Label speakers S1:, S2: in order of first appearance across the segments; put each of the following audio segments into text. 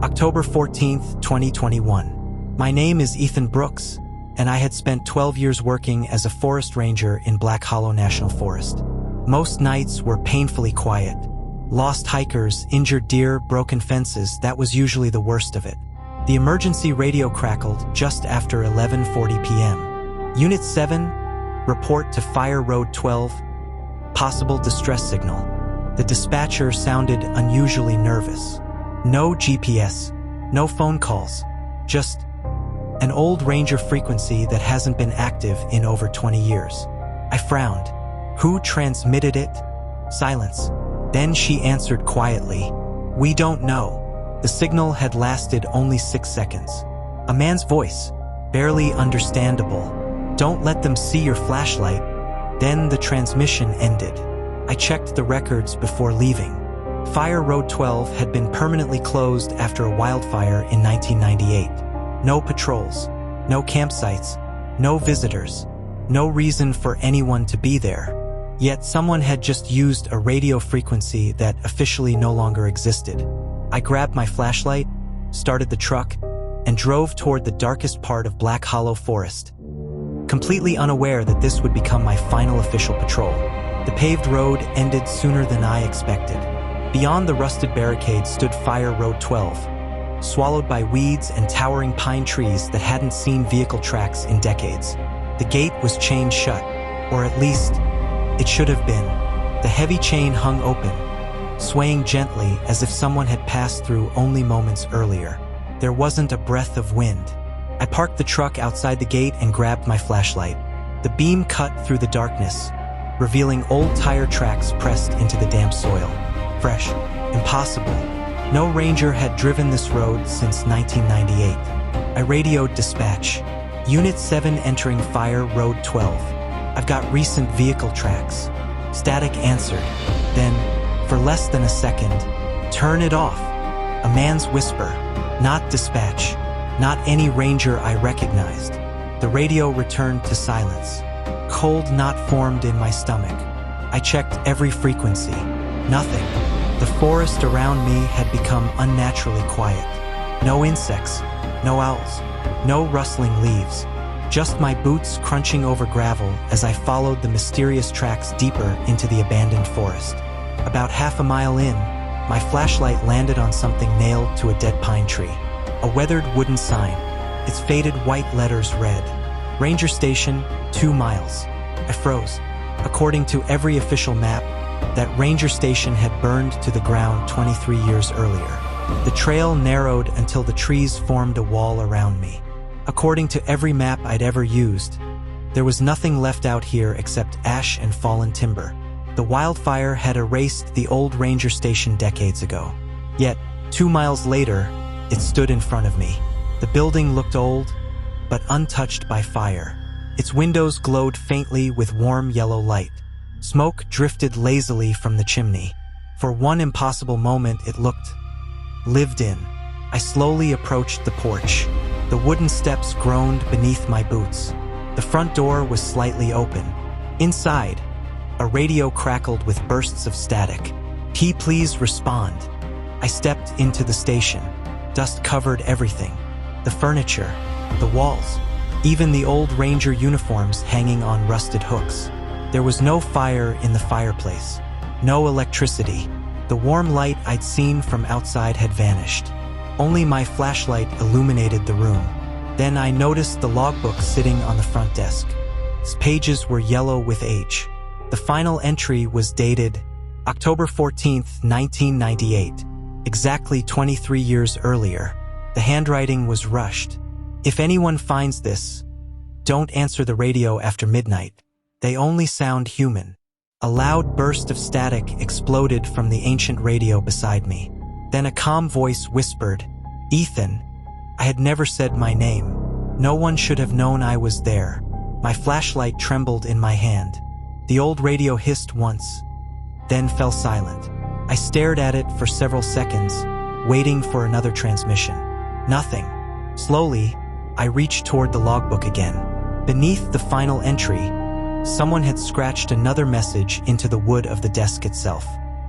S1: October 14th, 2021. My name is Ethan Brooks, and I had spent 12 years working as a forest ranger in Black Hollow National Forest. Most nights were painfully quiet. Lost hikers, injured deer, broken fences, that was usually the worst of it. The emergency radio crackled just after 11:40 p.m. Unit 7, report to Fire Road 12, possible distress signal. The dispatcher sounded unusually nervous. No GPS, no phone calls, just an old ranger frequency that hasn't been active in over 20 years. I frowned. Who transmitted it? Silence. Then she answered quietly, "We don't know." The signal had lasted only 6 seconds. A man's voice, barely understandable. "Don't let them see your flashlight." Then the transmission ended. I checked the records before leaving. Fire Road 12 had been permanently closed after a wildfire in 1998. No patrols, no campsites, no visitors, no reason for anyone to be there. Yet someone had just used a radio frequency that officially no longer existed. I grabbed my flashlight, started the truck, and drove toward the darkest part of Black Hollow Forest, completely unaware that this would become my final official patrol. The paved road ended sooner than I expected. Beyond the rusted barricade stood Fire Road 12, swallowed by weeds and towering pine trees that hadn't seen vehicle tracks in decades. The gate was chained shut, or at least it should have been. The heavy chain hung open, swaying gently as if someone had passed through only moments earlier. There wasn't a breath of wind. I parked the truck outside the gate and grabbed my flashlight. The beam cut through the darkness, revealing old tire tracks pressed into the damp soil. Fresh, impossible. No ranger had driven this road since 1998. I radioed dispatch. Unit 7 entering Fire Road 12. I've got recent vehicle tracks. Static answered. Then, for less than a second, "Turn it off." A man's whisper. Not dispatch. Not any ranger I recognized. The radio returned to silence. Cold knot formed in my stomach. I checked every frequency. Nothing. The forest around me had become unnaturally quiet. No insects, no owls, no rustling leaves. Just my boots crunching over gravel as I followed the mysterious tracks deeper into the abandoned forest. About half a mile in, my flashlight landed on something nailed to a dead pine tree. A weathered wooden sign, its faded white letters read, "Ranger Station, 2 miles." I froze. According to every official map, that ranger station had burned to the ground 23 years earlier. The trail narrowed until the trees formed a wall around me. According to every map I'd ever used, there was nothing left out here except ash and fallen timber. The wildfire had erased the old ranger station decades ago. Yet, 2 miles later, it stood in front of me. The building looked old, but untouched by fire. Its windows glowed faintly with warm yellow light. Smoke drifted lazily from the chimney. For one impossible moment, it looked lived in. I slowly approached the porch. The wooden steps groaned beneath my boots. The front door was slightly open. Inside, a radio crackled with bursts of static. Please respond." I stepped into the station. Dust covered everything. The furniture, the walls, even the old ranger uniforms hanging on rusted hooks. There was no fire in the fireplace. No electricity. The warm light I'd seen from outside had vanished. Only my flashlight illuminated the room. Then I noticed the logbook sitting on the front desk. Its pages were yellow with age. The final entry was dated October 14th, 1998, exactly 23 years earlier. The handwriting was rushed. "If anyone finds this, don't answer the radio after midnight. They only sound human." A loud burst of static exploded from the ancient radio beside me. Then a calm voice whispered, "Ethan." I had never said my name. No one should have known I was there. My flashlight trembled in my hand. The old radio hissed once, then fell silent. I stared at it for several seconds, waiting for another transmission. Nothing. Slowly, I reached toward the logbook again. Beneath the final entry, someone had scratched another message into the wood of the desk itself.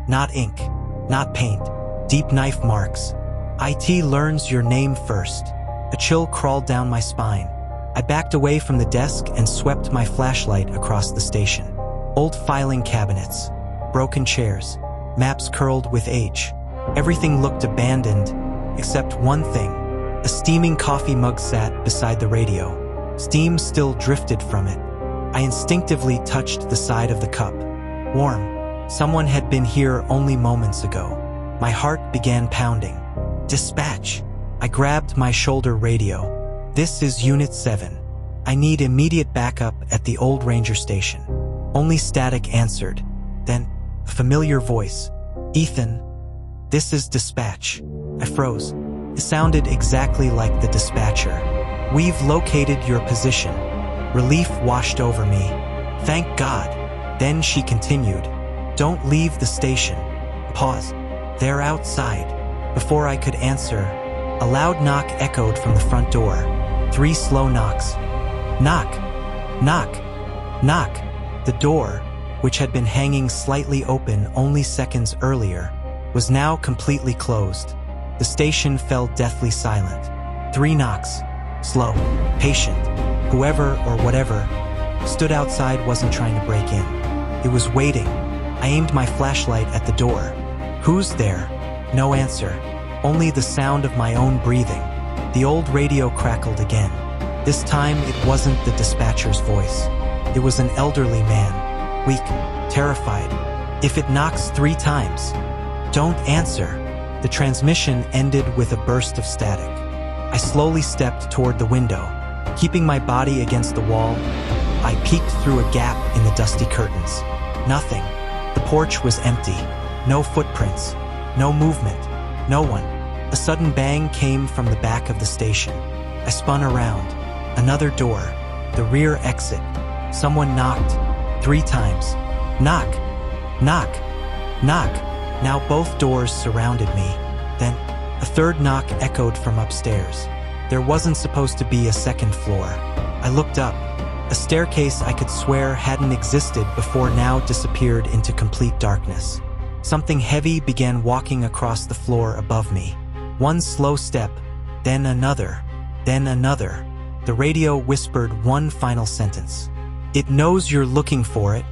S1: Not ink, not paint, deep knife marks. IT learns your name first. A chill crawled down my spine. I backed away from the desk and swept my flashlight across the station. Old filing cabinets, broken chairs, maps curled with age. Everything looked abandoned, except one thing. A steaming coffee mug sat beside the radio. Steam still drifted from it. I instinctively touched the side of the cup. Warm. Someone had been here only moments ago. My heart began pounding. Dispatch. I grabbed my shoulder radio. This is Unit 7. I need immediate backup at the old ranger station. Only static answered. Then, a familiar voice. Ethan, this is dispatch. I froze. It sounded exactly like the dispatcher. We've located your position. Relief washed over me. Thank God. Then she continued. Don't leave the station. Pause. They're outside. Before I could answer, a loud knock echoed from the front door. 3 slow knocks. Knock. Knock. Knock. The door, which had been hanging slightly open only seconds earlier, was now completely closed. The station fell deathly silent. 3 knocks. Slow. Patient. Whoever or whatever stood outside wasn't trying to break in. It was waiting. I aimed my flashlight at the door. Who's there? No answer. Only the sound of my own breathing. The old radio crackled again. This time it wasn't the dispatcher's voice. It was an elderly man, weak, terrified. If it knocks 3 times, don't answer. The transmission ended with a burst of static. I slowly stepped toward the window. Keeping my body against the wall, I peeked through a gap in the dusty curtains. Nothing. The porch was empty. No footprints. No movement. No one. A sudden bang came from the back of the station. I spun around. Another door. The rear exit. Someone knocked 3 times. Knock. Knock. Knock. Now both doors surrounded me. Then, a third knock echoed from upstairs. There wasn't supposed to be a second floor. I looked up. A staircase I could swear hadn't existed before now disappeared into complete darkness. Something heavy began walking across the floor above me. 1 slow step, then another, then another. The radio whispered one final sentence. It knows you're looking for it,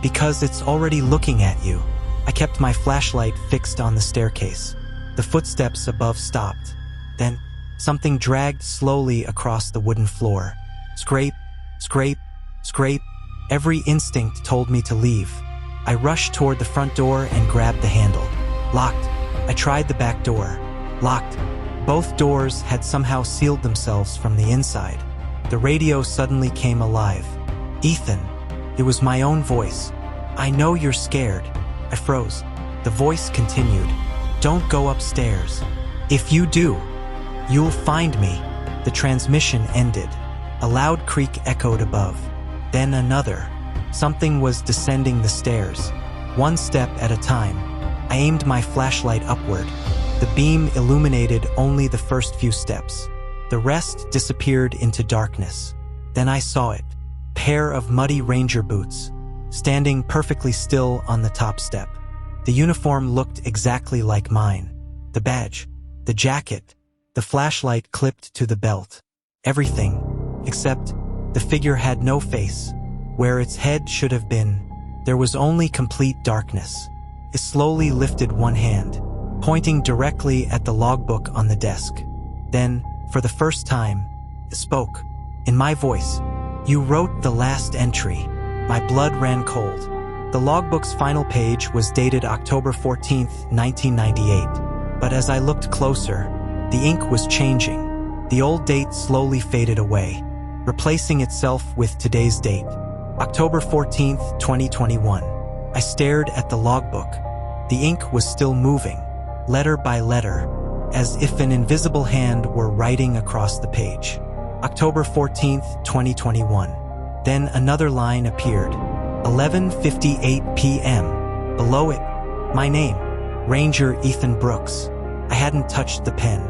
S1: because it's already looking at you. I kept my flashlight fixed on the staircase. The footsteps above stopped. Then, something dragged slowly across the wooden floor. Scrape, scrape, scrape. Every instinct told me to leave. I rushed toward the front door and grabbed the handle. Locked. I tried the back door. Locked. Both doors had somehow sealed themselves from the inside. The radio suddenly came alive. Ethan. It was my own voice. I know you're scared. I froze. The voice continued. Don't go upstairs. If you do, you'll find me. The transmission ended. A loud creak echoed above. Then another. Something was descending the stairs. 1 step at a time. I aimed my flashlight upward. The beam illuminated only the first few steps. The rest disappeared into darkness. Then I saw it. Pair of muddy ranger boots, standing perfectly still on the top step. The uniform looked exactly like mine. The badge, the jacket, the flashlight clipped to the belt. Everything, except the figure had no face. Where its head should have been, there was only complete darkness. It slowly lifted one hand, pointing directly at the logbook on the desk. Then, for the first time, it spoke. In my voice, you wrote the last entry. My blood ran cold. The logbook's final page was dated October 14th, 1998. But as I looked closer, the ink was changing. The old date slowly faded away, replacing itself with today's date. October 14th, 2021. I stared at the logbook. The ink was still moving, letter by letter, as if an invisible hand were writing across the page. October 14th, 2021. Then another line appeared. 11:58 p.m. Below it, my name, Ranger Ethan Brooks. I hadn't touched the pen.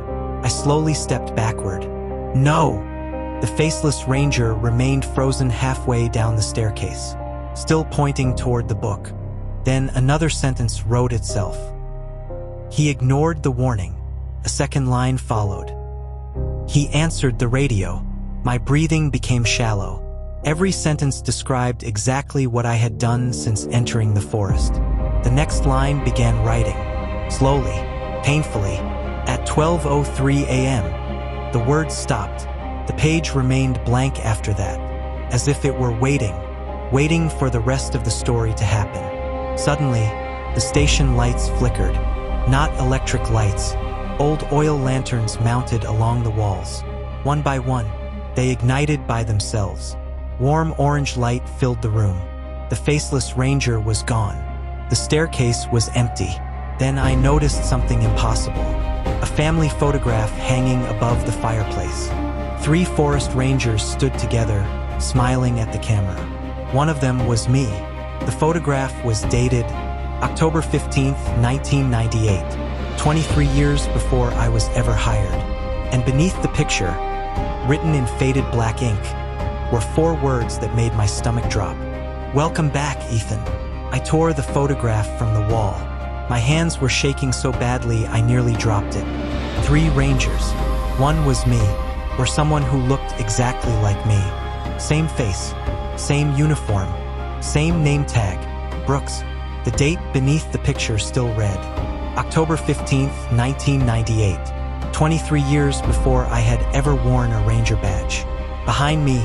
S1: I slowly stepped backward. No! The faceless ranger remained frozen halfway down the staircase, still pointing toward the book. Then another sentence wrote itself. He ignored the warning. A second line followed. He answered the radio. My breathing became shallow. Every sentence described exactly what I had done since entering the forest. The next line began writing. Slowly, painfully, at 12:03 a.m. The words stopped. The page remained blank after that, as if it were waiting for the rest of the story to happen. Suddenly, the station lights flickered. Not electric lights, old oil lanterns mounted along the walls. One by one, they ignited by themselves. Warm orange light filled the room. The faceless ranger was gone. The staircase was empty. Then I noticed something impossible. A family photograph hanging above the fireplace. 3 forest rangers stood together, smiling at the camera. One of them was me. The photograph was dated October 15, 1998, 23 years before I was ever hired. And beneath the picture, written in faded black ink, were 4 words that made my stomach drop. "Welcome back, Ethan." I tore the photograph from the wall. My hands were shaking so badly I nearly dropped it. 3 rangers. One was me, or someone who looked exactly like me. Same face, same uniform, same name tag, Brooks. The date beneath the picture still read October 15, 1998, 23 years before I had ever worn a ranger badge. Behind me,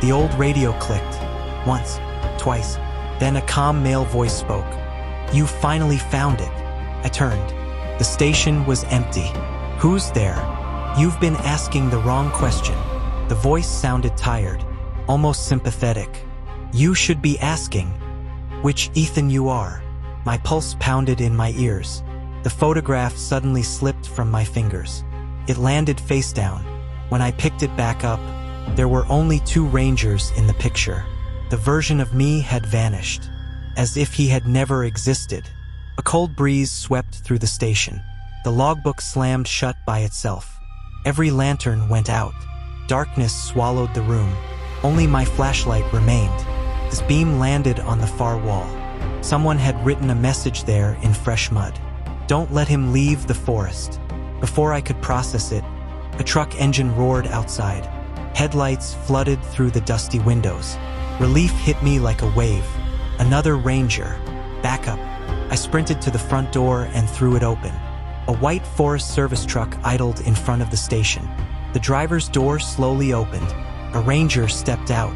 S1: the old radio clicked. Once, twice, then a calm male voice spoke. "You finally found it." I turned. The station was empty. "Who's there?" "You've been asking the wrong question." The voice sounded tired, almost sympathetic. "You should be asking which Ethan you are." My pulse pounded in my ears. The photograph suddenly slipped from my fingers. It landed face down. When I picked it back up, there were only 2 rangers in the picture. The version of me had vanished, as if he had never existed. A cold breeze swept through the station. The logbook slammed shut by itself. Every lantern went out. Darkness swallowed the room. Only my flashlight remained. This beam landed on the far wall. Someone had written a message there in fresh mud. "Don't let him leave the forest." Before I could process it, a truck engine roared outside. Headlights flooded through the dusty windows. Relief hit me like a wave. Another ranger. Backup. I sprinted to the front door and threw it open. A white Forest Service truck idled in front of the station. The driver's door slowly opened. A ranger stepped out.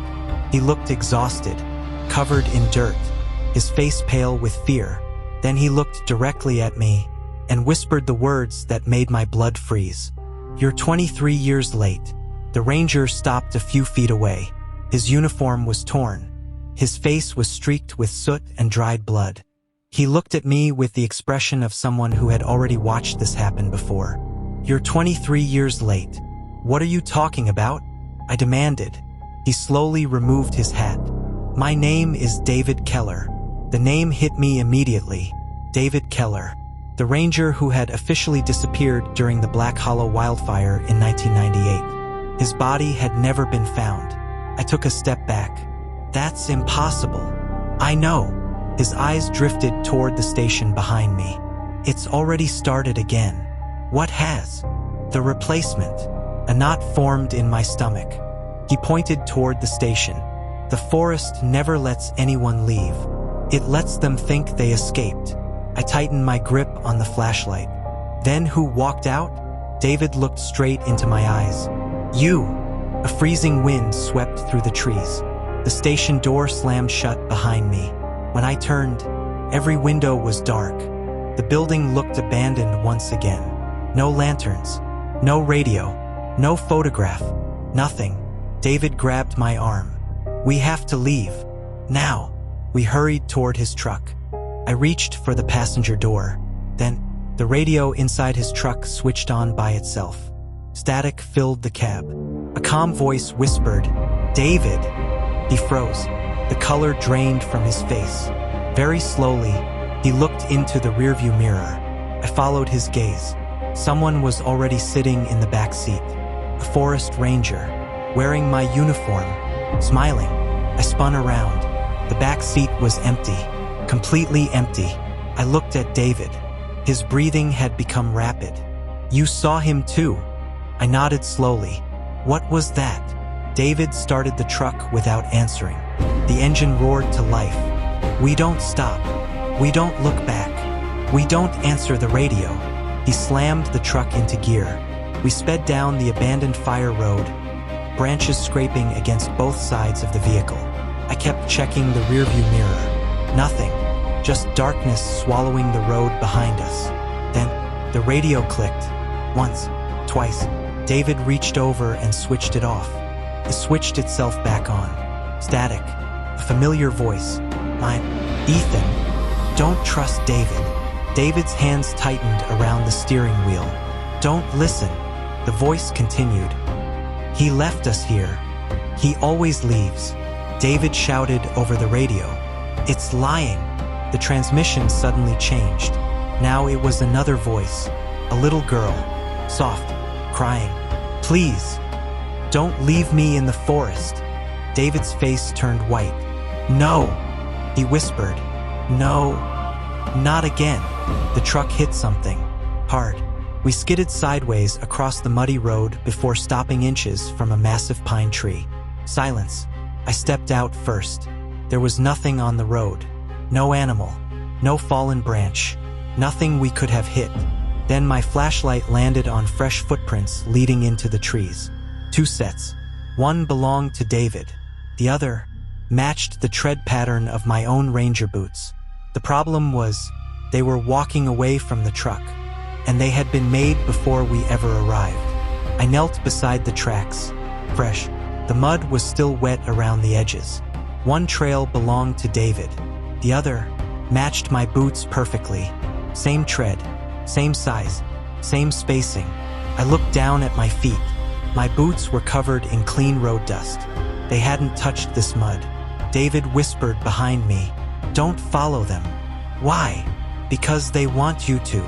S1: He looked exhausted, covered in dirt, his face pale with fear. Then he looked directly at me and whispered the words that made my blood freeze. "You're 23 years late." The ranger stopped a few feet away. His uniform was torn. His face was streaked with soot and dried blood. He looked at me with the expression of someone who had already watched this happen before. "You're 23 years late. What are you talking about?" I demanded. He slowly removed his hat. "My name is David Keller." The name hit me immediately. David Keller, the ranger who had officially disappeared during the Black Hollow wildfire in 1998. His body had never been found. I took a step back. "That's impossible." "I know." His eyes drifted toward the station behind me. "It's already started again." "What has?" "The replacement." A knot formed in my stomach. He pointed toward the station. "The forest never lets anyone leave. It lets them think they escaped." I tightened my grip on the flashlight. "Then who walked out?" David looked straight into my eyes. "You." A freezing wind swept through the trees. The station door slammed shut behind me. When I turned, every window was dark. The building looked abandoned once again. No lanterns, no radio, no photograph, nothing. David grabbed my arm. "We have to leave. Now." We hurried toward his truck. I reached for the passenger door. Then, the radio inside his truck switched on by itself. Static filled the cab. A calm voice whispered, "David." He froze. The color drained from his face. Very slowly, he looked into the rearview mirror. I followed his gaze. Someone was already sitting in the back seat. A forest ranger, wearing my uniform, smiling. I spun around. The back seat was empty, completely empty. I looked at David. His breathing had become rapid. You saw him too? I nodded slowly. What was that? David started the truck without answering. The engine roared to life. We don't stop. We don't look back. We don't answer the radio. He slammed the truck into gear. We sped down the abandoned fire road, branches scraping against both sides of the vehicle. I kept checking the rearview mirror. Nothing. Just darkness swallowing the road behind us. Then, the radio clicked. Once, twice. David reached over and switched it off. It switched itself back on. Static. A familiar voice. Mine. Ethan. Don't trust David. David's hands tightened around the steering wheel. Don't listen. The voice continued. He left us here. He always leaves. David shouted over the radio. It's lying. The transmission suddenly changed. Now it was another voice. A little girl. Soft. Crying. Please. Don't leave me in the forest. David's face turned white. No. He whispered. No. Not again. The truck hit something. Hard. We skidded sideways across the muddy road before stopping inches from a massive pine tree. Silence. I stepped out first. There was nothing on the road. No animal. No fallen branch. Nothing we could have hit. Then my flashlight landed on fresh footprints leading into the trees. 2 sets. One belonged to David. The other matched the tread pattern of my own ranger boots. The problem was, they were walking away from the truck, and they had been made before we ever arrived. I knelt beside the tracks. Fresh. The mud was still wet around the edges. One trail belonged to David. The other matched my boots perfectly. Same tread, same size, same spacing. I looked down at my feet. My boots were covered in clean road dust. They hadn't touched this mud. David whispered behind me, "Don't follow them." Why? Because they want you to.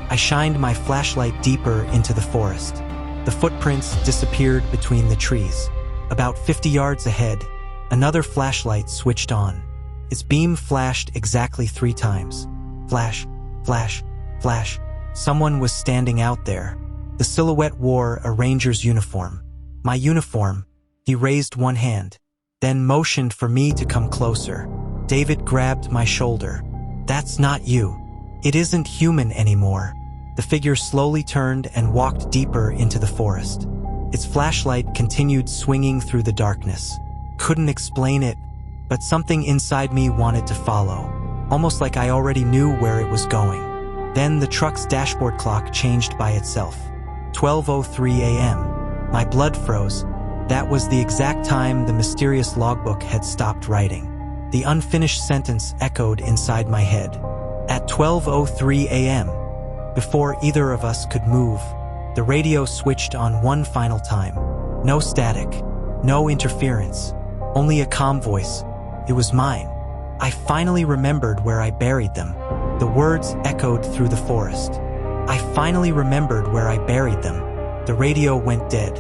S1: I shined my flashlight deeper into the forest. The footprints disappeared between the trees. About 50 yards ahead, another flashlight switched on. Its beam flashed exactly 3 times. Flash, flash, flash. Someone was standing out there. The silhouette wore a ranger's uniform. My uniform. He raised one hand, then motioned for me to come closer. David grabbed my shoulder. That's not you. It isn't human anymore. The figure slowly turned and walked deeper into the forest. Its flashlight continued swinging through the darkness. Couldn't explain it, but something inside me wanted to follow, almost like I already knew where it was going. Then the truck's dashboard clock changed by itself. 12:03 a.m. My blood froze. That was the exact time the mysterious logbook had stopped writing. The unfinished sentence echoed inside my head. At 12:03 a.m., before either of us could move, the radio switched on one final time. No static, no interference, only a calm voice. It was mine. I finally remembered where I buried them. The words echoed through the forest. I finally remembered where I buried them. The radio went dead.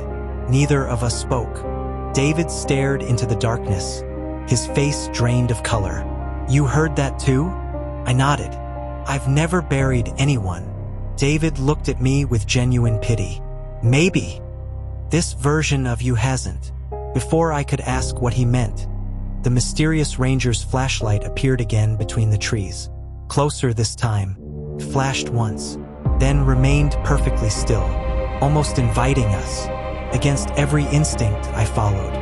S1: Neither of us spoke. David stared into the darkness, his face drained of color. You heard that too? I nodded. I've never buried anyone. David looked at me with genuine pity. Maybe. This version of you hasn't. Before I could ask what he meant, the mysterious ranger's flashlight appeared again between the trees. Closer this time. It flashed once, then remained perfectly still, almost inviting us. Against every instinct, I followed.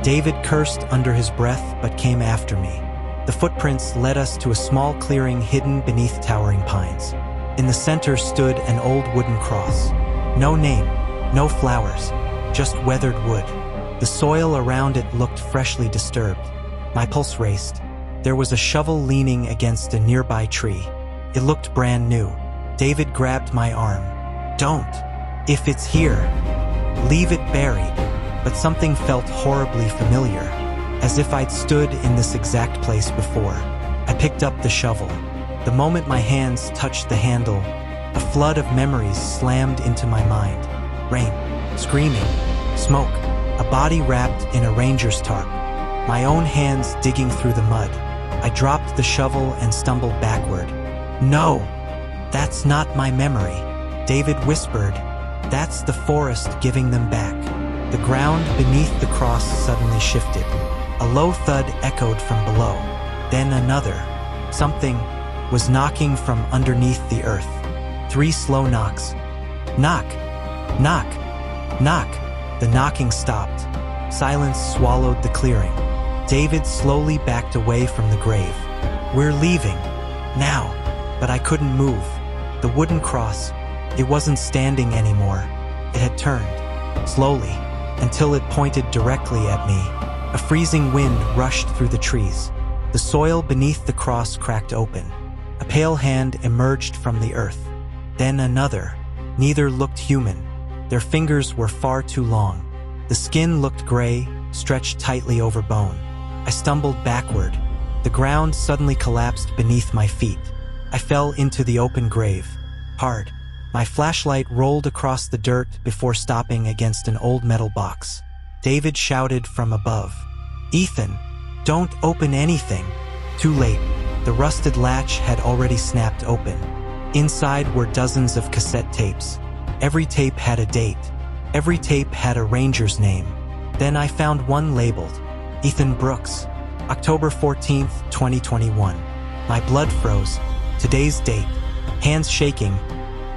S1: David cursed under his breath but came after me. The footprints led us to a small clearing hidden beneath towering pines. In the center stood an old wooden cross. No name, no flowers, just weathered wood. The soil around it looked freshly disturbed. My pulse raced. There was a shovel leaning against a nearby tree. It looked brand new. David grabbed my arm. Don't. If it's here, leave it buried. But something felt horribly familiar, as if I'd stood in this exact place before. I picked up the shovel. The moment my hands touched the handle, a flood of memories slammed into my mind. Rain, screaming, smoke, a body wrapped in a ranger's tarp, my own hands digging through the mud. I dropped the shovel and stumbled backward. No, that's not my memory. David whispered, That's the forest giving them back. The ground beneath the cross suddenly shifted. A low thud echoed from below. Then another. Something was knocking from underneath the earth. 3 slow knocks. Knock, knock, knock. The knocking stopped. Silence swallowed the clearing. David slowly backed away from the grave. We're leaving. Now. But I couldn't move. The wooden cross, it wasn't standing anymore. It had turned. Slowly. Until it pointed directly at me. A freezing wind rushed through the trees. The soil beneath the cross cracked open. A pale hand emerged from the earth. Then another. Neither looked human. Their fingers were far too long. The skin looked gray, stretched tightly over bone. I stumbled backward. The ground suddenly collapsed beneath my feet. I fell into the open grave. Hard. My flashlight rolled across the dirt before stopping against an old metal box. David shouted from above. Ethan, don't open anything. Too late. The rusted latch had already snapped open. Inside were dozens of cassette tapes. Every tape had a date. Every tape had a ranger's name. Then I found one labeled, Ethan Brooks, October 14th, 2021. My blood froze. Today's date. Hands shaking,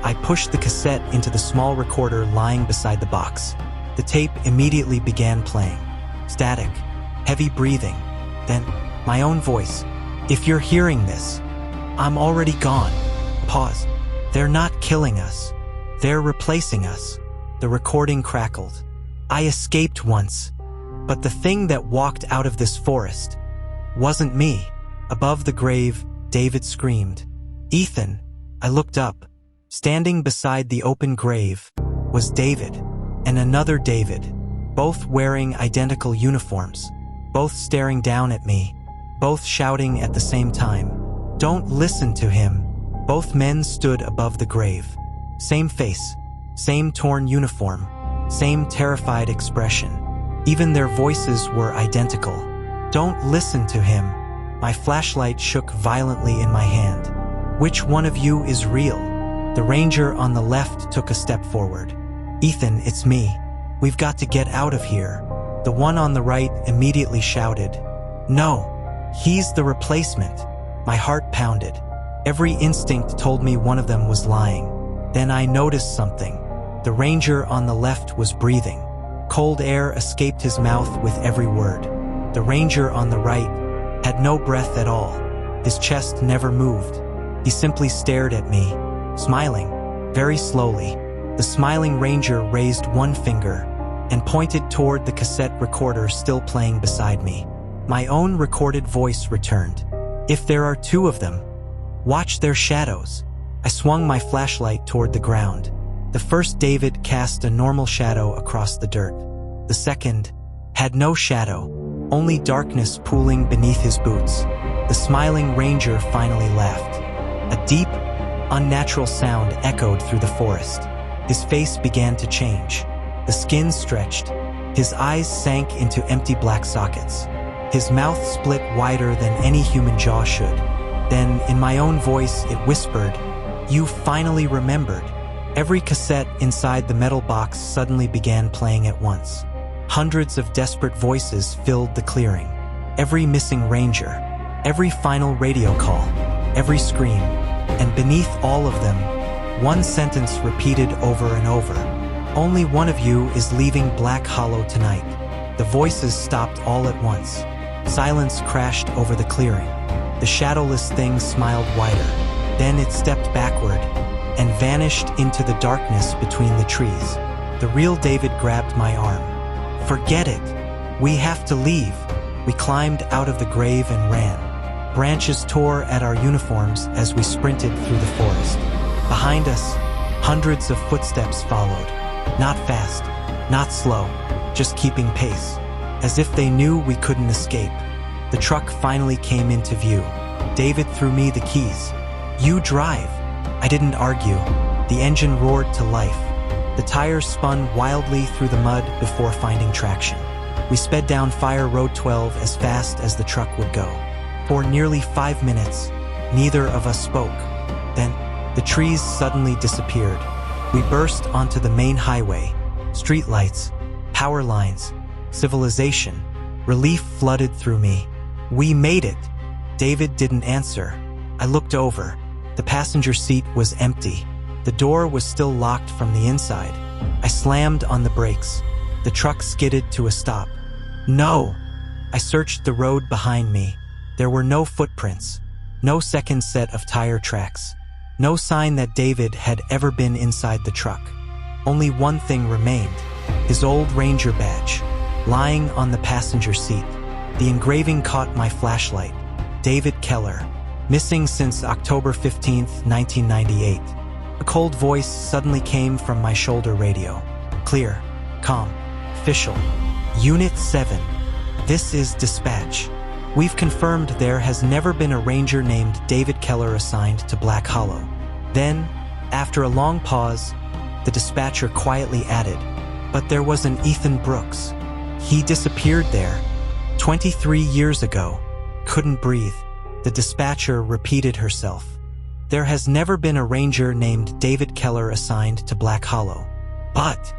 S1: I pushed the cassette into the small recorder lying beside the box. The tape immediately began playing. Static, heavy breathing. Then, my own voice. If you're hearing this, I'm already gone. Pause. They're not killing us. They're replacing us. The recording crackled. I escaped once, but the thing that walked out of this forest wasn't me. Above the grave, David screamed. Ethan. I looked up. Standing beside the open grave was David and another David, both wearing identical uniforms, both staring down at me, both shouting at the same time. Don't listen to him. Both men stood above the grave. Same face, same torn uniform, same terrified expression. Even their voices were identical. Don't listen to him. My flashlight shook violently in my hand. Which one of you is real? The ranger on the left took a step forward. Ethan, it's me. We've got to get out of here. The one on the right immediately shouted. No, he's the replacement. My heart pounded. Every instinct told me one of them was lying. Then I noticed something. The ranger on the left was breathing. Cold air escaped his mouth with every word. The ranger on the right had no breath at all. His chest never moved. He simply stared at me, smiling, very slowly. The smiling ranger raised one finger and pointed toward the cassette recorder still playing beside me. My own recorded voice returned. If there are 2 of them, watch their shadows. I swung my flashlight toward the ground. The first David cast a normal shadow across the dirt. The second had no shadow, only darkness pooling beneath his boots. The smiling ranger finally laughed. A deep, unnatural sound echoed through the forest. His face began to change. The skin stretched. His eyes sank into empty black sockets. His mouth split wider than any human jaw should. Then, in my own voice, it whispered, "You finally remembered." Every cassette inside the metal box suddenly began playing at once. Hundreds of desperate voices filled the clearing. Every missing ranger, every final radio call, every scream, and beneath all of them, one sentence repeated over and over. Only one of you is leaving Black Hollow tonight. The voices stopped all at once. Silence crashed over the clearing. The shadowless thing smiled wider. Then it stepped backward and vanished into the darkness between the trees. The real David grabbed my arm. "Forget it. We have to leave." We climbed out of the grave and ran. Branches tore at our uniforms as we sprinted through the forest. Behind us, hundreds of footsteps followed. Not fast, not slow, just keeping pace, as if they knew we couldn't escape. The truck finally came into view. David threw me the keys. "You drive." I didn't argue. The engine roared to life. The tires spun wildly through the mud before finding traction. We sped down Fire Road 12 as fast as the truck would go. For nearly 5 minutes, neither of us spoke. Then, the trees suddenly disappeared. We burst onto the main highway. Streetlights, power lines, civilization. Relief flooded through me. We made it. David didn't answer. I looked over. The passenger seat was empty. The door was still locked from the inside. I slammed on the brakes. The truck skidded to a stop. No! I searched the road behind me. There were no footprints, no second set of tire tracks, no sign that David had ever been inside the truck. Only one thing remained, his old Ranger badge, lying on the passenger seat. The engraving caught my flashlight. David Keller, missing since October 15th, 1998. A cold voice suddenly came from my shoulder radio. Clear, calm, official. Unit 7. This is dispatch. We've confirmed there has never been a ranger named David Keller assigned to Black Hollow. Then, after a long pause, the dispatcher quietly added, but there was an Ethan Brooks. He disappeared there 23 years ago. Couldn't breathe. The dispatcher repeated herself. There has never been a ranger named David Keller assigned to Black Hollow. But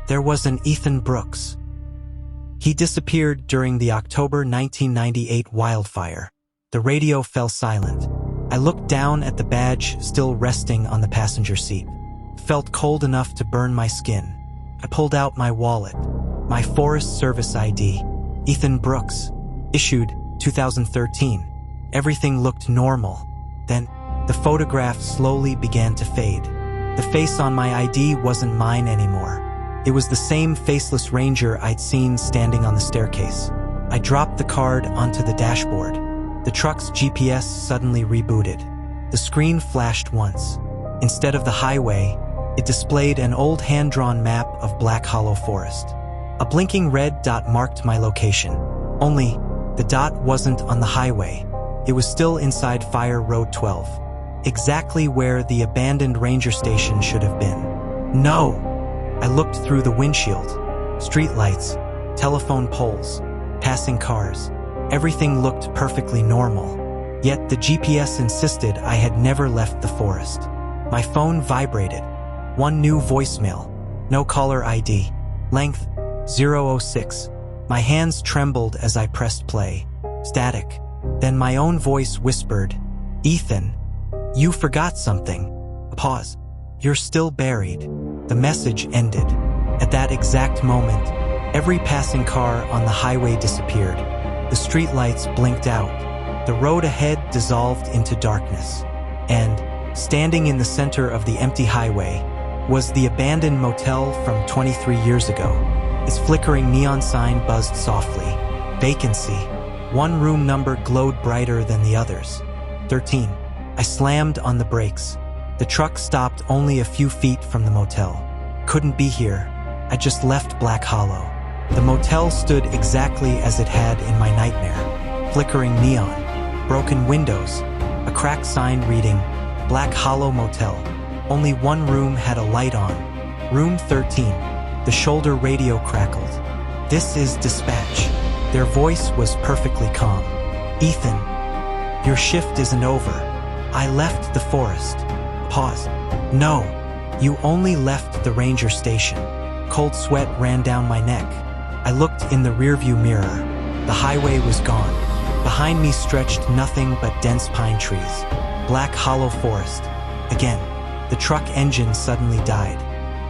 S1: there was an Ethan Brooks. He disappeared during the October 1998 wildfire. The radio fell silent. I looked down at the badge still resting on the passenger seat. Felt cold enough to burn my skin. I pulled out my wallet. My Forest Service ID. Ethan Brooks. Issued 2013. Everything looked normal. Then, the photograph slowly began to fade. The face on my ID wasn't mine anymore. It was the same faceless ranger I'd seen standing on the staircase. I dropped the card onto the dashboard. The truck's GPS suddenly rebooted. The screen flashed once. Instead of the highway, it displayed an old hand-drawn map of Black Hollow Forest. A blinking red dot marked my location. Only, the dot wasn't on the highway. It was still inside Fire Road 12. Exactly where the abandoned ranger station should have been. No! I looked through the windshield. Streetlights, telephone poles, passing cars. Everything looked perfectly normal. Yet the GPS insisted I had never left the forest. My phone vibrated. One new voicemail. No caller ID. Length 006. My hands trembled as I pressed play. Static. Then my own voice whispered, "Ethan, you forgot something." A pause. "You're still buried." The message ended. At that exact moment, every passing car on the highway disappeared. The streetlights blinked out. The road ahead dissolved into darkness. And, standing in the center of the empty highway, was the abandoned motel from 23 years ago. Its flickering neon sign buzzed softly. Vacancy. One room number glowed brighter than the others. 13. I slammed on the brakes. The truck stopped only a few feet from the motel. Couldn't be here. I just left Black Hollow. The motel stood exactly as it had in my nightmare. Flickering neon, broken windows, a cracked sign reading, Black Hollow Motel. Only one room had a light on. Room 13. The shoulder radio crackled. "This is dispatch." Their voice was perfectly calm. "Ethan, your shift isn't over. I left the forest." Pause. "No, you only left the ranger station." Cold sweat ran down my neck. I looked in the rearview mirror. The highway was gone. Behind me stretched nothing but dense pine trees. Black Hollow Forest. Again, the truck engine suddenly died.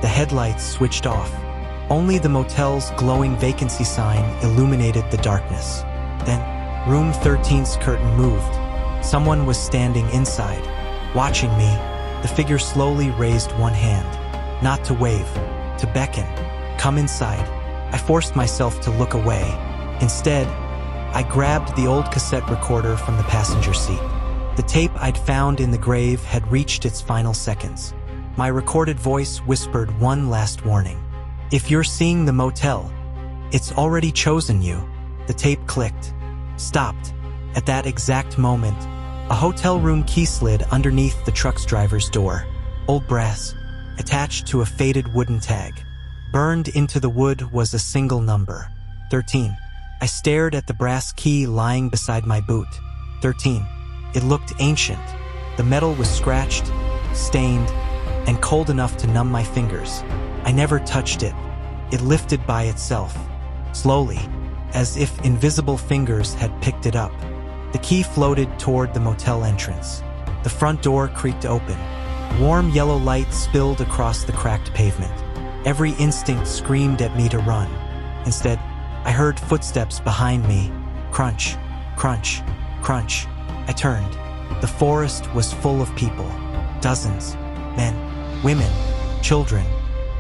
S1: The headlights switched off. Only the motel's glowing vacancy sign illuminated the darkness. Then, room 13's curtain moved. Someone was standing inside, watching me. The figure slowly raised one hand, not to wave, to beckon. "Come inside." I forced myself to look away. Instead, I grabbed the old cassette recorder from the passenger seat. The tape I'd found in the grave had reached its final seconds. My recorded voice whispered one last warning. "If you're seeing the motel, it's already chosen you." The tape clicked, stopped. At that exact moment, a hotel room key slid underneath the truck's driver's door. Old brass, attached to a faded wooden tag. Burned into the wood was a single number, 13. I stared at the brass key lying beside my boot. 13. It looked ancient. The metal was scratched, stained, and cold enough to numb my fingers. I never touched it. It lifted by itself, slowly, as if invisible fingers had picked it up. The key floated toward the motel entrance. The front door creaked open. Warm yellow light spilled across the cracked pavement. Every instinct screamed at me to run. Instead, I heard footsteps behind me. Crunch, crunch, crunch. I turned. The forest was full of people. Dozens. Men, women, children.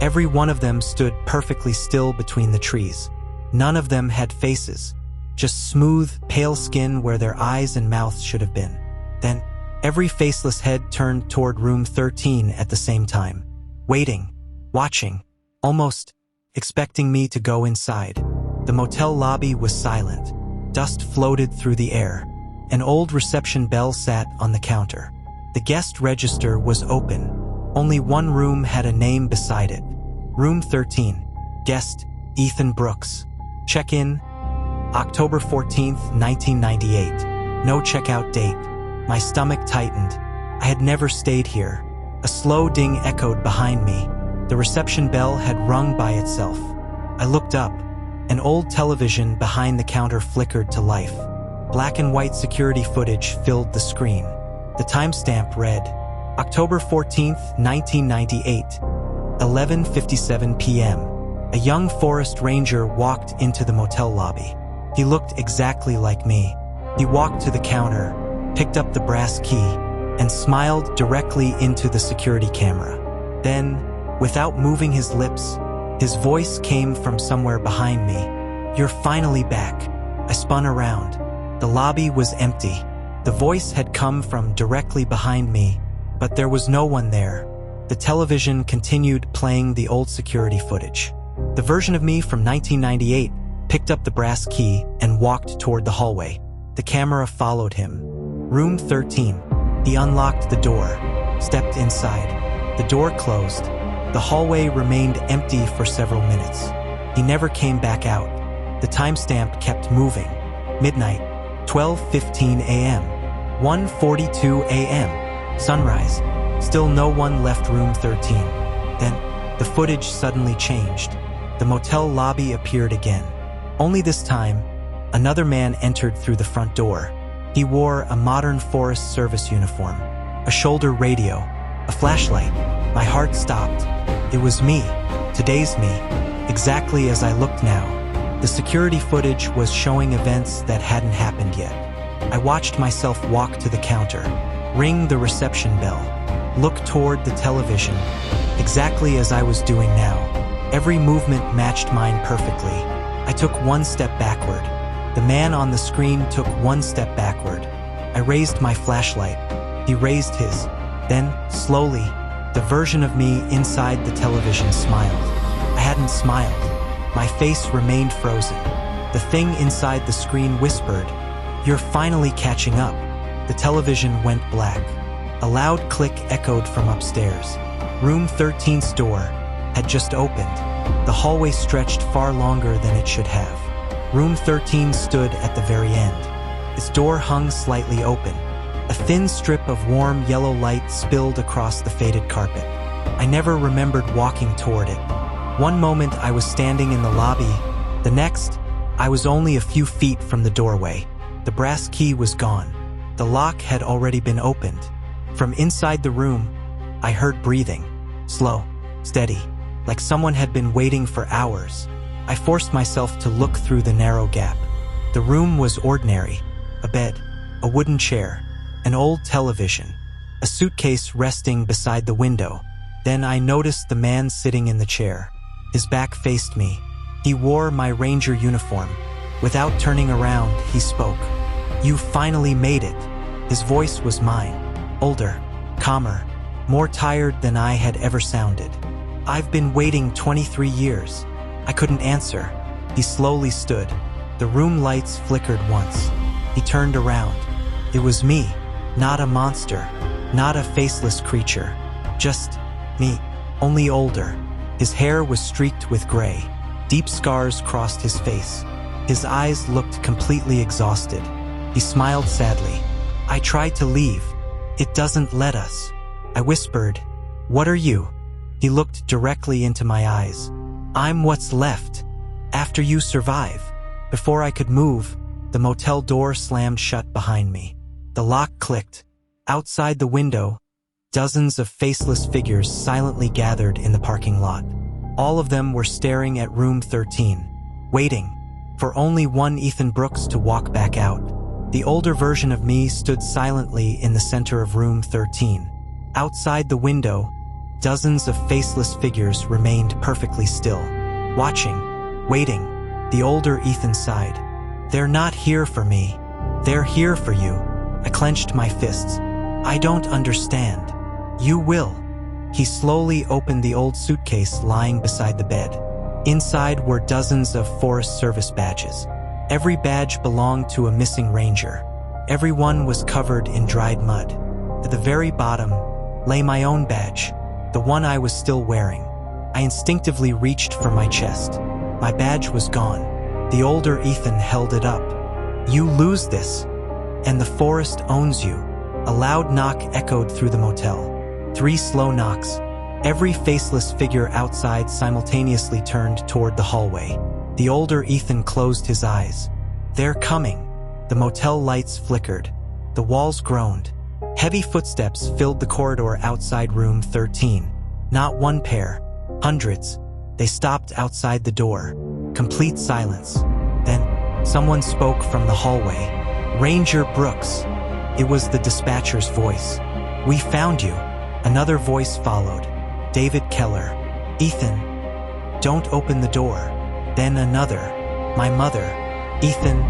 S1: Every one of them stood perfectly still between the trees. None of them had faces, just smooth, pale skin where their eyes and mouths should have been. Then, every faceless head turned toward room 13 at the same time, waiting, watching, almost expecting me to go inside. The motel lobby was silent. Dust floated through the air. An old reception bell sat on the counter. The guest register was open. Only one room had a name beside it. Room 13. Guest, Ethan Brooks. Check-in, October 14th, 1998. No checkout date. My stomach tightened. I had never stayed here. A slow ding echoed behind me. The reception bell had rung by itself. I looked up. An old television behind the counter flickered to life. Black and white security footage filled the screen. The timestamp read, October 14th, 1998, 11:57 p.m. A young forest ranger walked into the motel lobby. He looked exactly like me. He walked to the counter, picked up the brass key, and smiled directly into the security camera. Then, without moving his lips, his voice came from somewhere behind me. "You're finally back." I spun around. The lobby was empty. The voice had come from directly behind me, but there was no one there. The television continued playing the old security footage. The version of me from 1998 picked up the brass key and walked toward the hallway. The camera followed him. Room 13. He unlocked the door, stepped inside. The door closed. The hallway remained empty for several minutes. He never came back out. The timestamp kept moving. Midnight, 12:15 a.m., 1:42 a.m., sunrise. Still no one left room 13. Then, the footage suddenly changed. The motel lobby appeared again. Only this time, another man entered through the front door. He wore a modern Forest Service uniform, a shoulder radio, a flashlight. My heart stopped. It was me, today's me, exactly as I looked now. The security footage was showing events that hadn't happened yet. I watched myself walk to the counter, ring the reception bell, look toward the television, exactly as I was doing now. Every movement matched mine perfectly. I took one step backward. The man on the screen took one step backward. I raised my flashlight. He raised his. Then, slowly, the version of me inside the television smiled. I hadn't smiled. My face remained frozen. The thing inside the screen whispered, "You're finally catching up." The television went black. A loud click echoed from upstairs. Room 13's door had just opened. The hallway stretched far longer than it should have. Room 13 stood at the very end. Its door hung slightly open. A thin strip of warm yellow light spilled across the faded carpet. I never remembered walking toward it. One moment I was standing in the lobby. The next, I was only a few feet from the doorway. The brass key was gone. The lock had already been opened. From inside the room, I heard breathing. Slow, steady, like someone had been waiting for hours. I forced myself to look through the narrow gap. The room was ordinary. A bed, a wooden chair, an old television, a suitcase resting beside the window. Then I noticed the man sitting in the chair. His back faced me. He wore my ranger uniform. Without turning around, he spoke. "You finally made it." His voice was mine. Older, calmer, more tired than I had ever sounded. "I've been waiting 23 years. I couldn't answer." He slowly stood. The room lights flickered once. He turned around. It was me, not a monster, not a faceless creature. Just me, only older. His hair was streaked with gray. Deep scars crossed his face. His eyes looked completely exhausted. He smiled sadly. "I tried to leave. It doesn't let us." I whispered, "What are you?" He looked directly into my eyes. "I'm what's left. After you survive." Before I could move, the motel door slammed shut behind me. The lock clicked. Outside the window, dozens of faceless figures silently gathered in the parking lot. All of them were staring at room 13, waiting for only one Ethan Brooks to walk back out. The older version of me stood silently in the center of room 13. Outside the window, dozens of faceless figures remained perfectly still, watching, waiting. The older Ethan sighed. "They're not here for me. They're here for you." I clenched my fists. "I don't understand." "You will." He slowly opened the old suitcase lying beside the bed. Inside were dozens of Forest Service badges. Every badge belonged to a missing ranger. Everyone was covered in dried mud. At the very bottom lay my own badge, the one I was still wearing. I instinctively reached for my chest. My badge was gone. The older Ethan held it up. "You lose this, and the forest owns you." A loud knock echoed through the motel. 3 slow knocks. Every faceless figure outside simultaneously turned toward the hallway. The older Ethan closed his eyes. "They're coming." The motel lights flickered. The walls groaned. Heavy footsteps filled the corridor outside room 13. Not one pair, hundreds. They stopped outside the door. Complete silence. Then, someone spoke from the hallway. "Ranger Brooks." It was the dispatcher's voice. "We found you." Another voice followed. "David Keller." "Ethan, don't open the door." Then another. "My mother." "Ethan,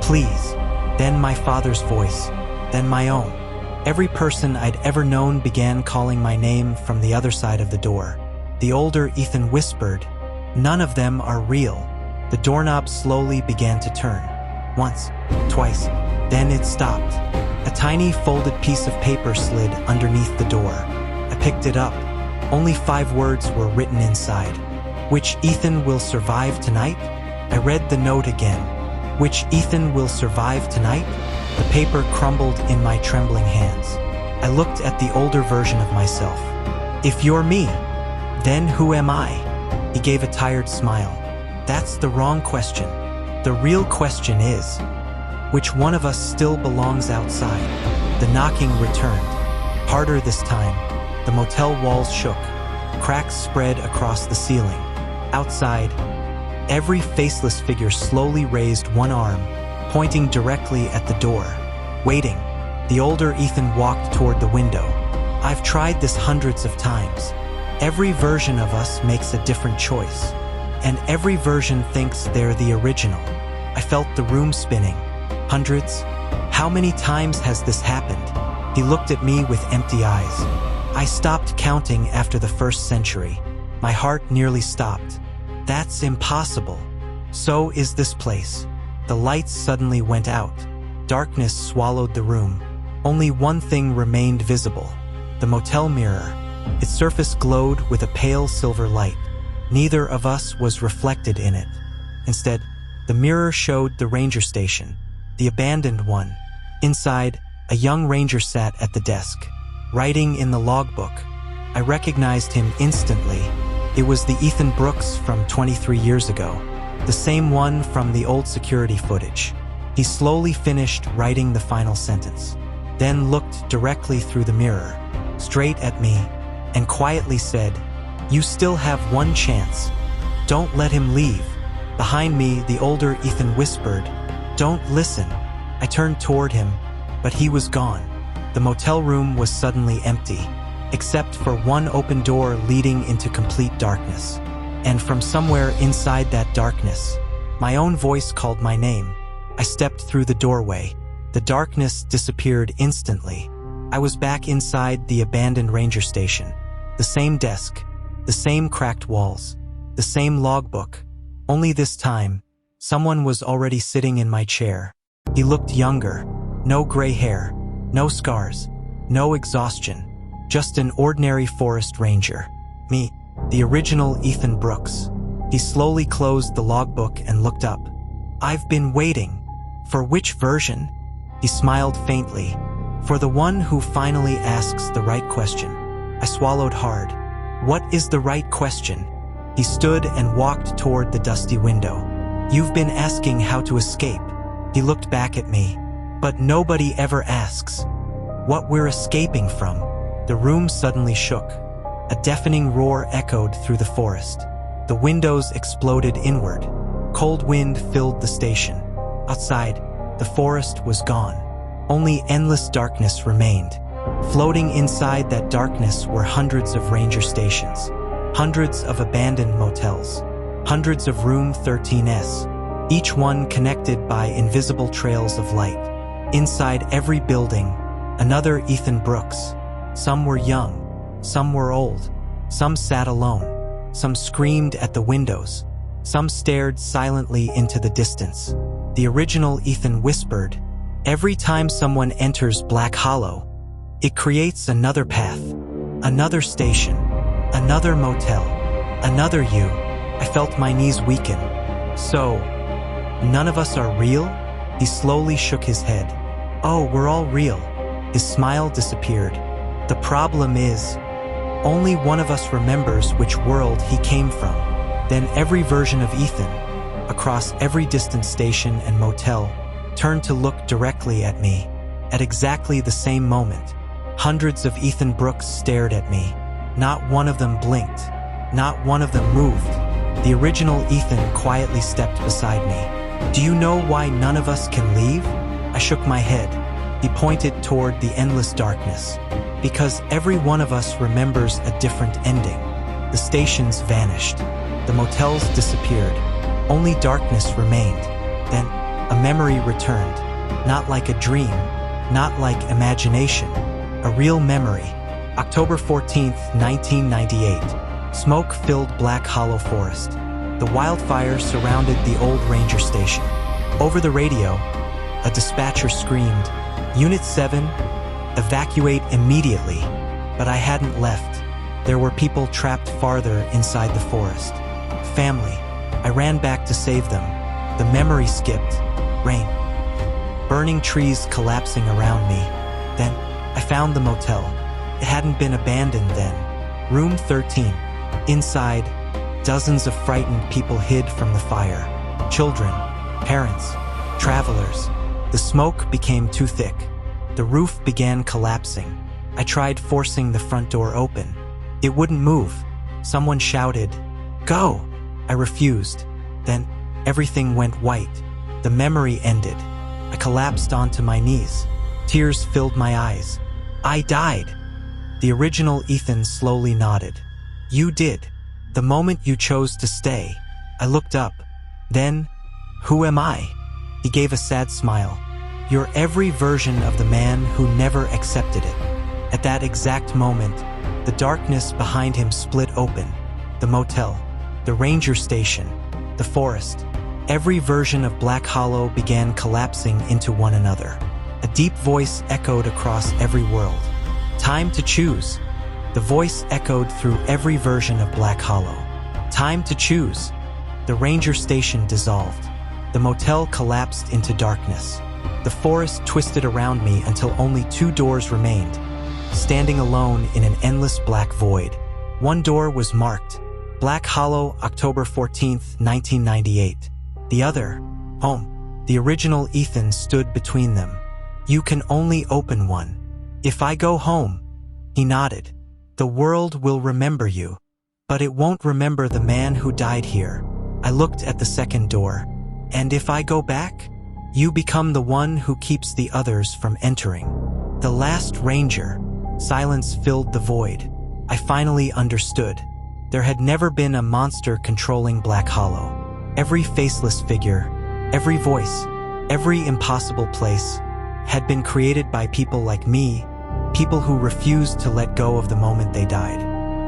S1: please." Then my father's voice. Then my own. Every person I'd ever known began calling my name from the other side of the door. The older Ethan whispered, "None of them are real." The doorknob slowly began to turn. Once, twice, then it stopped. A tiny folded piece of paper slid underneath the door. I picked it up. Only 5 words were written inside. "Which Ethan will survive tonight?" I read the note again. "Which Ethan will survive tonight?" The paper crumbled in my trembling hands. I looked at the older version of myself. "If you're me, then who am I?" He gave a tired smile. "That's the wrong question. The real question is, which one of us still belongs outside?" The knocking returned, harder this time. The motel walls shook. Cracks spread across the ceiling. Outside, every faceless figure slowly raised one arm, pointing directly at the door. Waiting. The older Ethan walked toward the window. "I've tried this hundreds of times. Every version of us makes a different choice. And every version thinks they're the original." I felt the room spinning. "Hundreds? How many times has this happened?" He looked at me with empty eyes. I stopped counting after the first century. My heart nearly stopped. "That's impossible." "So is this place." The lights suddenly went out. Darkness swallowed the room. Only one thing remained visible: the motel mirror. Its surface glowed with a pale silver light. Neither of us was reflected in it. Instead, the mirror showed the ranger station, the abandoned one. Inside, a young ranger sat at the desk, writing in the logbook. I recognized him instantly. It was the Ethan Brooks from 23 years ago, the same one from the old security footage. He slowly finished writing the final sentence, then looked directly through the mirror, straight at me, and quietly said, "You still have one chance. Don't let him leave." Behind me, the older Ethan whispered, "Don't listen." I turned toward him, but he was gone. The motel room was suddenly empty, except for one open door leading into complete darkness. And from somewhere inside that darkness, my own voice called my name. I stepped through the doorway. The darkness disappeared instantly. I was back inside the abandoned ranger station. The same desk, the same cracked walls, the same logbook. Only this time, someone was already sitting in my chair. He looked younger. No gray hair, no scars, no exhaustion. Just an ordinary forest ranger. Me, the original Ethan Brooks. He slowly closed the logbook and looked up. "I've been waiting." "For which version?" He smiled faintly. "For the one who finally asks the right question." I swallowed hard. What is the right question? He stood and walked toward the dusty window. You've been asking how to escape. He looked back at me. But nobody ever asks what we're escaping from. The room suddenly shook. A deafening roar echoed through the forest. The windows exploded inward. Cold wind filled the station. Outside, the forest was gone. Only endless darkness remained. Floating inside that darkness were hundreds of ranger stations, hundreds of abandoned motels, hundreds of room 13s, each one connected by invisible trails of light. Inside every building, another Ethan Brooks. Some were young, some were old, some sat alone, some screamed at the windows, some stared silently into the distance. The original Ethan whispered, "Every time someone enters Black Hollow, it creates another path, another station, another motel, another you." I felt my knees weaken. So, none of us are real? He slowly shook his head. Oh, we're all real. His smile disappeared. The problem is, only one of us remembers which world he came from. Then every version of Ethan, across every distant station and motel, turned to look directly at me. At exactly the same moment, hundreds of Ethan Brooks stared at me. Not one of them blinked. Not one of them moved. The original Ethan quietly stepped beside me. Do you know why none of us can leave? I shook my head. He pointed toward the endless darkness. Because every one of us remembers a different ending. The stations vanished. The motels disappeared. Only darkness remained. Then, a memory returned. Not like a dream. Not like imagination. A real memory. October 14th, 1998. Smoke filled Black Hollow Forest. The wildfire surrounded the old ranger station. Over the radio, a dispatcher screamed, "Unit 7, evacuate immediately." But I hadn't left. There were people trapped farther inside the forest. Family. I ran back to save them. The memory skipped. Rain. Burning trees collapsing around me. Then, I found the motel. It hadn't been abandoned then. Room 13. Inside, dozens of frightened people hid from the fire. Children, parents, travelers. The smoke became too thick. The roof began collapsing. I tried forcing the front door open. It wouldn't move. Someone shouted, "Go!" I refused. Then, everything went white. The memory ended. I collapsed onto my knees. Tears filled my eyes. I died. The original Ethan slowly nodded. You did. The moment you chose to stay. I looked up. Then, who am I? He gave a sad smile. You're every version of the man who never accepted it. At that exact moment, the darkness behind him split open. The motel, the ranger station, the forest. Every version of Black Hollow began collapsing into one another. A deep voice echoed across every world. Time to choose. The voice echoed through every version of Black Hollow. Time to choose. The ranger station dissolved. The motel collapsed into darkness. The forest twisted around me until only 2 doors remained, standing alone in an endless black void. One door was marked, Black Hollow, October 14th, 1998. The other, home. The original Ethan stood between them. You can only open one. If I go home, he nodded. The world will remember you, but it won't remember the man who died here. I looked at the second door. And if I go back, you become the one who keeps the others from entering. The last ranger. Silence filled the void. I finally understood. There had never been a monster controlling Black Hollow. Every faceless figure, every voice, every impossible place had been created by people like me, people who refused to let go of the moment they died.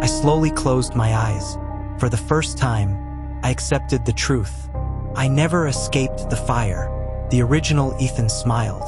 S1: I slowly closed my eyes. For the first time, I accepted the truth. I never escaped the fire. The original Ethan smiled,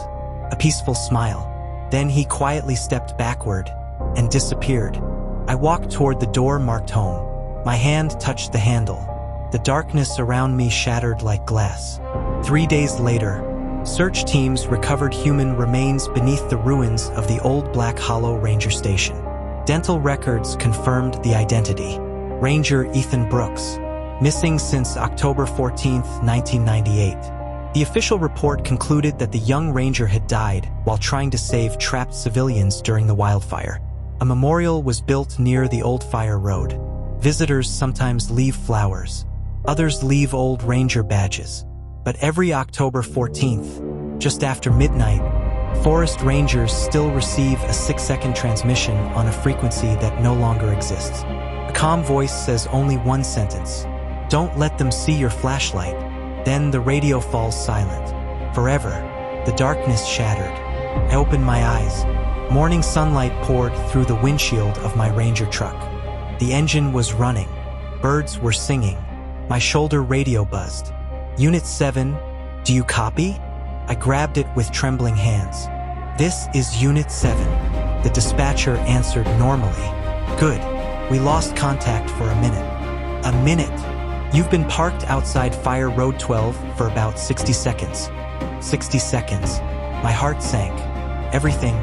S1: a peaceful smile. Then he quietly stepped backward and disappeared. I walked toward the door marked home. My hand touched the handle. The darkness around me shattered like glass. 3 days later, search teams recovered human remains beneath the ruins of the old Black Hollow Ranger Station. Dental records confirmed the identity. Ranger Ethan Brooks, missing since October 14, 1998. The official report concluded that the young ranger had died while trying to save trapped civilians during the wildfire. A memorial was built near the old fire road. Visitors sometimes leave flowers. Others leave old ranger badges. But every October 14th, just after midnight, forest rangers still receive a 6-second transmission on a frequency that no longer exists. A calm voice says only one sentence: "Don't let them see your flashlight." Then the radio falls silent. Forever, the darkness shattered. I opened my eyes. Morning sunlight poured through the windshield of my Ranger truck. The engine was running. Birds were singing. My shoulder radio buzzed. "Unit 7, do you copy?" I grabbed it with trembling hands. "This is Unit 7. The dispatcher answered normally. "Good. We lost contact for a minute." "A minute? You've been parked outside Fire Road 12 for about 60 seconds. 60 seconds. My heart sank. Everything.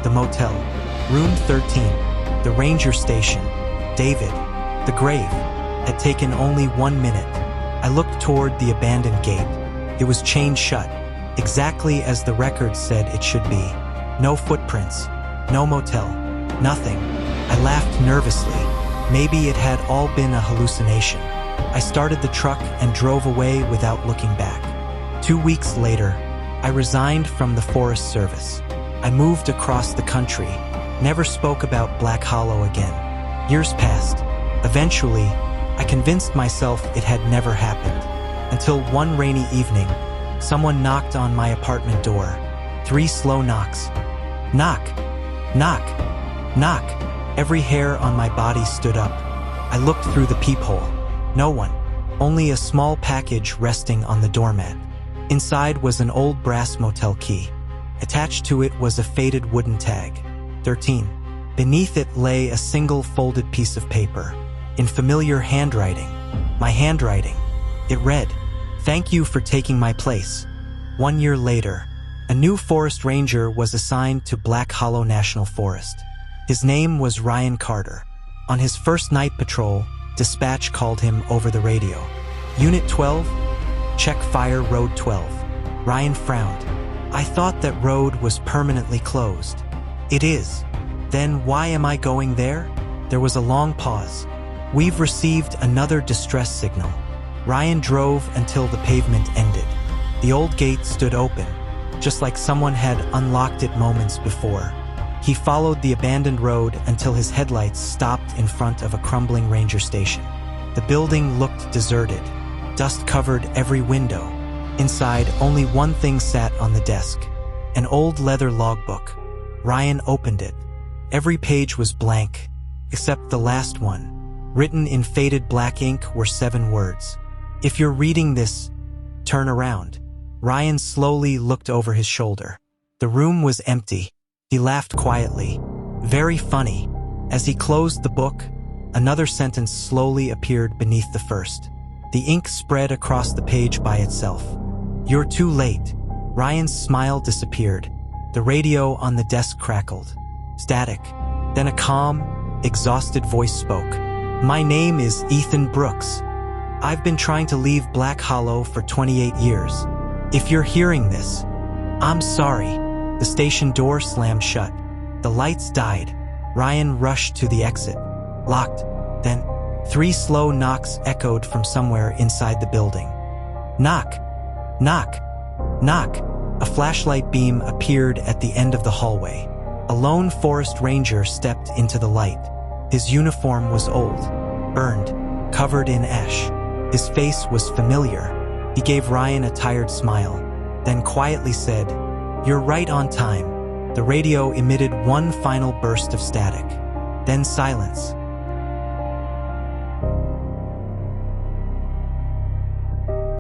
S1: The motel. Room 13. The ranger station. David. The grave. Had taken only 1 minute. I looked toward the abandoned gate. It was chained shut, exactly as the record said it should be. No footprints. No motel. Nothing. I laughed nervously. Maybe it had all been a hallucination. I started the truck and drove away without looking back. 2 weeks later, I resigned from the Forest Service. I moved across the country, never spoke about Black Hollow again. Years passed. Eventually, I convinced myself it had never happened. Until one rainy evening, someone knocked on my apartment door. 3 slow knocks. Knock, knock, knock. Every hair on my body stood up. I looked through the peephole. No one. Only a small package resting on the doormat. Inside was an old brass motel key. Attached to it was a faded wooden tag. 13. Beneath it lay a single folded piece of paper. In familiar handwriting. My handwriting. It read, "Thank you for taking my place." 1 year later, a new forest ranger was assigned to Black Hollow National Forest. His name was Ryan Carter. On his first night patrol, dispatch called him over the radio. "Unit 12, check Fire Road 12. Ryan frowned. "I thought that road was permanently closed." "It is." "Then why am I going there?" There was a long pause. "We've received another distress signal." Ryan drove until the pavement ended. The old gate stood open, just like someone had unlocked it moments before. He followed the abandoned road until his headlights stopped in front of a crumbling ranger station. The building looked deserted. Dust covered every window. Inside, only one thing sat on the desk: an old leather logbook. Ryan opened it. Every page was blank, except the last one. Written in faded black ink were 7 words. "If you're reading this, turn around." Ryan slowly looked over his shoulder. The room was empty. He laughed quietly. Very funny. As he closed the book, another sentence slowly appeared beneath the first. The ink spread across the page by itself. "You're too late." Ryan's smile disappeared. The radio on the desk crackled. Static. Then a calm, exhausted voice spoke. "My name is Ethan Brooks. I've been trying to leave Black Hollow for 28 years. If you're hearing this, I'm sorry." The station door slammed shut. The lights died. Ryan rushed to the exit. Locked. Then, 3 slow knocks echoed from somewhere inside the building. "Knock! Knock! Knock!" A flashlight beam appeared at the end of the hallway. A lone forest ranger stepped into the light. His uniform was old, burned, covered in ash. His face was familiar. He gave Ryan a tired smile, then quietly said, "You're right on time." The radio emitted one final burst of static. Then silence.